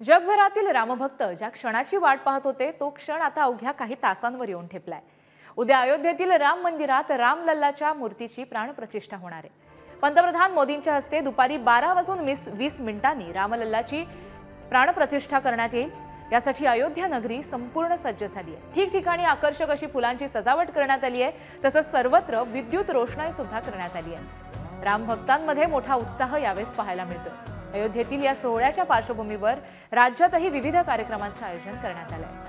जगभरातील रामभक्त ज्या क्षणाची वाट पाहत होते तो क्षण आता अवघ्या काही तासांवर येऊन ठेपलाय। उद्या अयोध्येतील राम मंदिरात रामलल्लाच्या मूर्तीची प्राणप्रतिष्ठा होणार आहे। पंतप्रधान मोदींच्या हस्ते दुपारी 12:20 रामलल्लाची प्राणप्रतिष्ठा करण्यात येईल। यासाठी अयोध्या नगरी संपूर्ण सज्ज झाली आहे। ठिकठिकाणी आकर्षक अशी फुलांची सजावट करण्यात आली आहे। तसंच सर्वत्र विद्युत रोषणाई सुद्धा करण्यात आली आहे। राम भक्तांमध्ये मोठा उत्साह यावेळेस पाहायला मिळतो। अयोध्येतील या सोहळ्याच्या पार्श्वभूमीवर राज्यातही विविध कार्यक्रमांचं आयोजन करण्यात आलं आहे।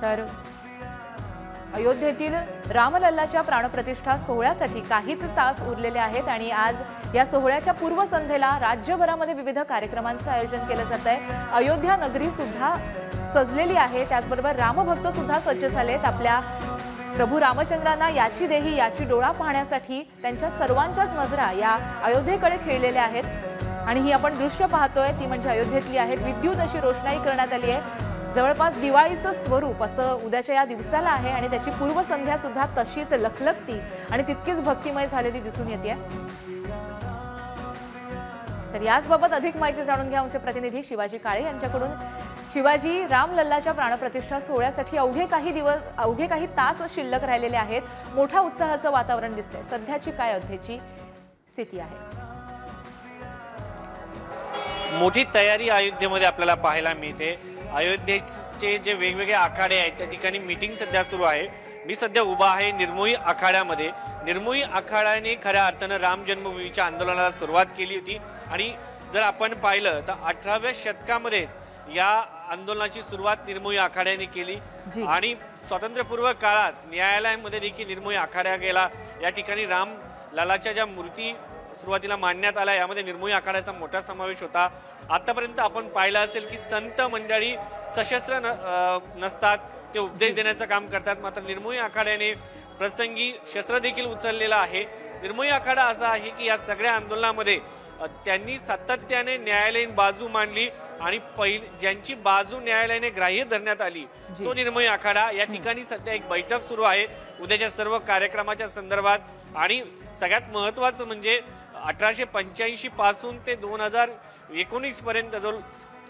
तर अयोध्येतील रामलल्लाच्या प्राणप्रतिष्ठा सोहळ्यासाठी काहीच तास उरलेले आहेत आणि आज या सोहळ्याच्या पूर्वसंध्येला राज्यभरामध्ये विविध कार्यक्रमांचं आयोजन केलं जात आहे। अयोध्या नगरी सुद्धा सजलेली आहे। त्याचबरोबर रामभक्त सुद्धा सज्ज झालेत। आपल्या प्रभू रामचंद्रांना याची देही याची डोळा पाहण्यासाठी त्यांच्या सर्वांच्याच नजरा या अयोध्येकडे खिळलेल्या आहेत आणि ही आपण दृश्य पाहतोय ती म्हणजे अयोध्येतली आहेत। विद्युत अशी रोषणाई करण्यात आली आहे। जवळपास दिवाळीचं स्वरूप असं उद्याच्या या दिवसाला आहे आणि त्याची पूर्वसंध्या सुद्धा तशीच लखलखती आणि तितकीच भक्तिमय झालेली दिसून येते। तर याचबाबत अधिक माहिती जाणून घ्या आमचे प्रतिनिधी शिवाजी काळे यांच्याकडून। शिवाजी, रामलल्लाच्या प्राणप्रतिष्ठा सोहळ्यासाठी अवघे काही तास शिल्लक राहिलेले आहेत। मोठा उत्साहाचं वातावरण दिसतंय। सध्याची काय अयोध्येची स्थिती आहे? मोठी तयारी अयोध्येमध्ये आपल्याला पाहायला मिळते। अयोध्येचे जे वेगवेगळे आखाडे आहेत त्या ठिकाणी मीटिंग सध्या सुरू आहे। मी सध्या उभा आहे निर्मोही आखाड्यामध्ये। निर्मोही आखाड्याने खऱ्या अर्थानं राम जन्मभूमीच्या आंदोलनाला सुरुवात केली होती आणि जर आपण पाहिलं तर 18व्या शतकामध्ये या आंदोलनाची सुरुवात निर्मोही आखाड्याने केली आणि स्वातंत्र्यपूर्व काळात न्यायालयामध्ये देखील निर्मोही आखाडा गेला। या ठिकाणी राम लल्लाच्या ज्या मूर्ती सुरुवातीला मांडण्यात आल्या यामध्ये निर्मोही आखाड्याचा मोठा समावेश होता। आतापर्यंत आपण पाहिलं असेल की संत मंडळी सशस्त्र नसतात, ते उपदेश देण्याचं काम करतात, मात्र निर्मोही आखाड्याने प्रसंगी शस्त्र देखील उचललेला आहे। निर्मोही आखाडा असा आहे की या सगळ्या आंदोलनामध्ये त्यांनी सातत्याने न्यायालयीन बाजू मांडली आणि ज्यांची बाजू न्यायालयाने ग्राह्य धरण्यात आली तो निर्मोही आखाडा। या ठिकाणी सध्या एक बैठक सुरू आहे उद्याच्या सर्व कार्यक्रमाच्या संदर्भात आणि सगळ्यात महत्त्वाचं म्हणजे 1885 पासून ते 2019 पर्यंत जो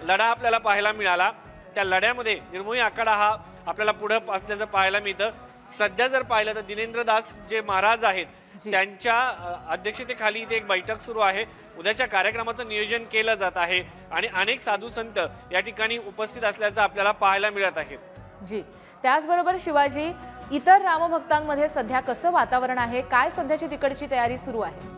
लढा आपल्याला पाहायला मिळाला त्या लढ्यामध्ये निर्मोही आखाडा हा आपल्याला पुढे असल्याचं पाहायला मिळतं। सध्या जर पाहिलं तर दिनेंद्रदास जे महाराज आहेत त्यांच्या अध्यक्षतेखाली इथे एक बैठक सुरू आहे। उद्याच्या कार्यक्रमाचं नियोजन केलं जात आहे आणि अनेक साधू संत या ठिकाणी उपस्थित असल्याचं आपल्याला पाहायला मिळत आहे। जी, त्याचबरोबर शिवाजी, इतर रामभक्तांमध्ये सध्या कसं वातावरण आहे? काय सध्याची तिकडची तयारी सुरू आहे?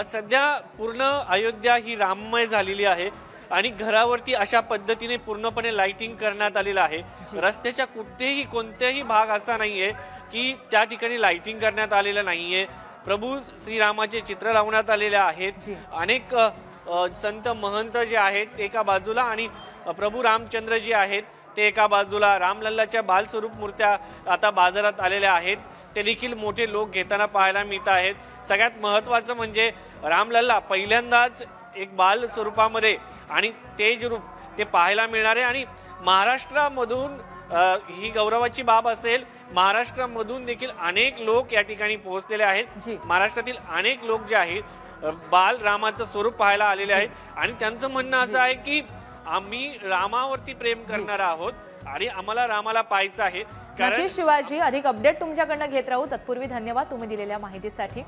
सध्या पूर्ण अयोध्या ही राममय झालेली आहे आणि घरावरती अशा पद्धतीने पूर्णपणे लाइटिंग करण्यात आलेलं आहे। रस्त्याच्या कोणत्याही भाग असा नाहीये की त्या ठिकाणी लाइटिंग करण्यात आलेलं नाहीये। प्रभू श्रीरामाचे चित्र लावण्यात आलेले आहेत। अनेक संत महंत जे आहेत ते एका बाजूला आणि प्रभू रामचंद्र जी आहेत ते एका बाजूला। रामलल्लाच्या बालस्वरूप मूर्त्या आता बाजारात आलेल्या आहेत, ते देखील मोठे लोक घेताना पाहायला मिळत आहेत। सगळ्यात महत्त्वाचं म्हणजे रामलल्ला पहिल्यांदाच एक बाल स्वरूपामध्ये आणि तेज रूप ते पाहायला मिळणार आहे आणि महाराष्ट्रामधून ही गौरवाची बाब असेल। महाराष्ट्रामधून देखील अनेक लोक या ठिकाणी पोहोचलेले आहेत। महाराष्ट्रातील अनेक लोक जे आहेत बाल रामाचं स्वरूप पाहायला आलेले आहेत आणि त्यांचं म्हणणं असं आहे की आम्ही रामावरती प्रेम करणार आहोत आणि आम्हाला रामाला पाहायचं आहे। कारण शिवाजी, अधिक अपडेट तुमच्याकडनं घेत राहू। तत्पूर्वी धन्यवाद तुम्ही दिलेल्या माहितीसाठी।